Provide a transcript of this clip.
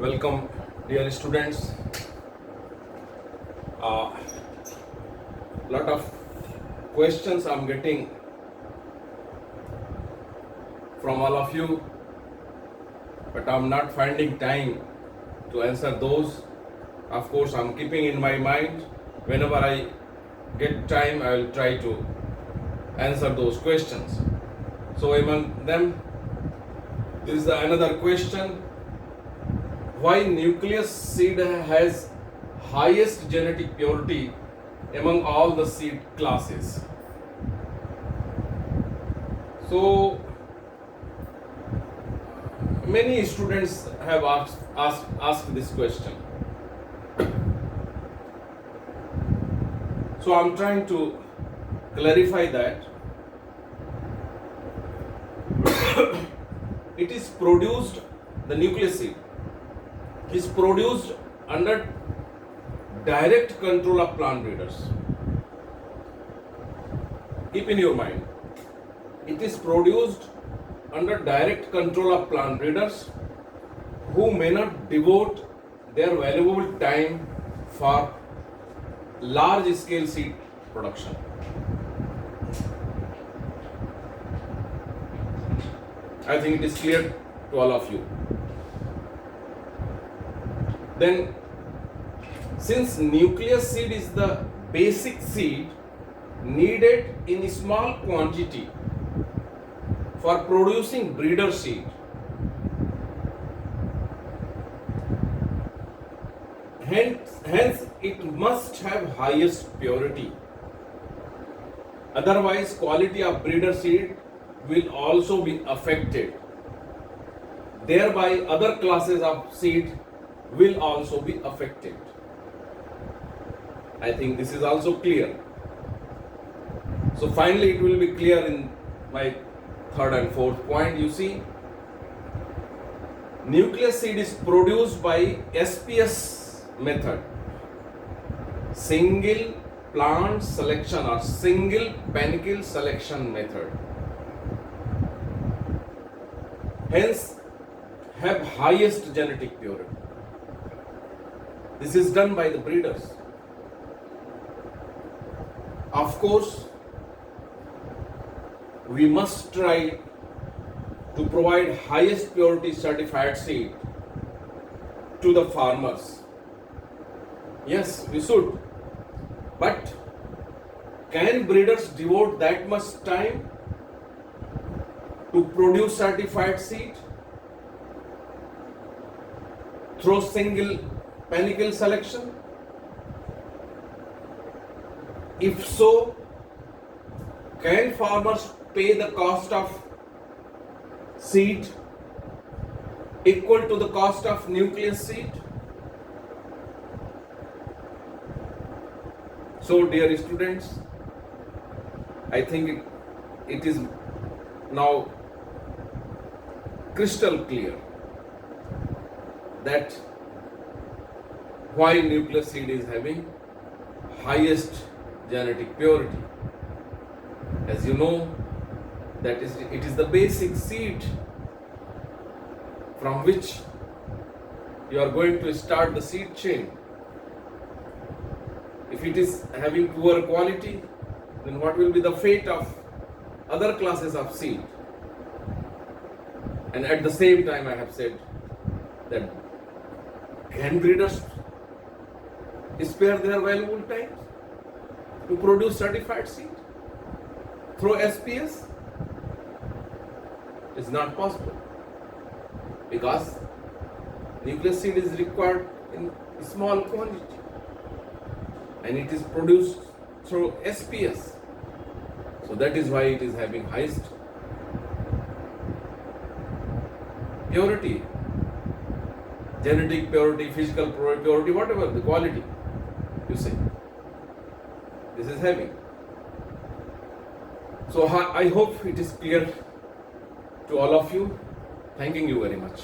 Welcome, dear students. Lot of questions I'm getting from all of you, but I'm not finding time to answer those. Of course, I'm keeping in my mind. Whenever I get time, I will try to answer those questions. So among them, there is another question: why nucleus seed has highest genetic purity among all the seed classes? So many students have asked this question. So I'm trying to clarify that. It is produced, the nucleus seed is produced under direct control of plant breeders. Keep in your mind, it is produced under direct control of plant breeders who may not devote their valuable time for large scale seed production. I think it is clear to all of you. Then, since nucleus seed is the basic seed needed in small quantity for producing breeder seed, hence it must have highest purity. Otherwise, quality of breeder seed will also be affected. Thereby, other classes of seed will also be affected. I think this is also clear. So finally it will be clear in my third and fourth point. You see, nucleus seed is produced by SPS method, single plant selection or single panicle selection method. Hence have highest genetic purity. This is done by the breeders. Of course, we must try to provide highest purity certified seed to the farmers. Yes, we should. But can breeders devote that much time to produce certified seed through single panicle selection? If so, can farmers pay the cost of seed equal to the cost of nucleus seed? So, dear students, I think it is now crystal clear that why nucleus seed is having highest genetic purity. As you know, that is, it is the basic seed from which you are going to start the seed chain. If it is having poor quality, then what will be the fate of other classes of seed? And at the same time, I have said that can breeders spare their valuable time to produce certified seed through SPS? It's not possible, because nucleus seed is required in small quantity and it is produced through SPS. So that is why it is having highest purity, genetic purity, physical purity, whatever the quality you say, this is having. So I hope it is clear to all of you. Thanking you very much.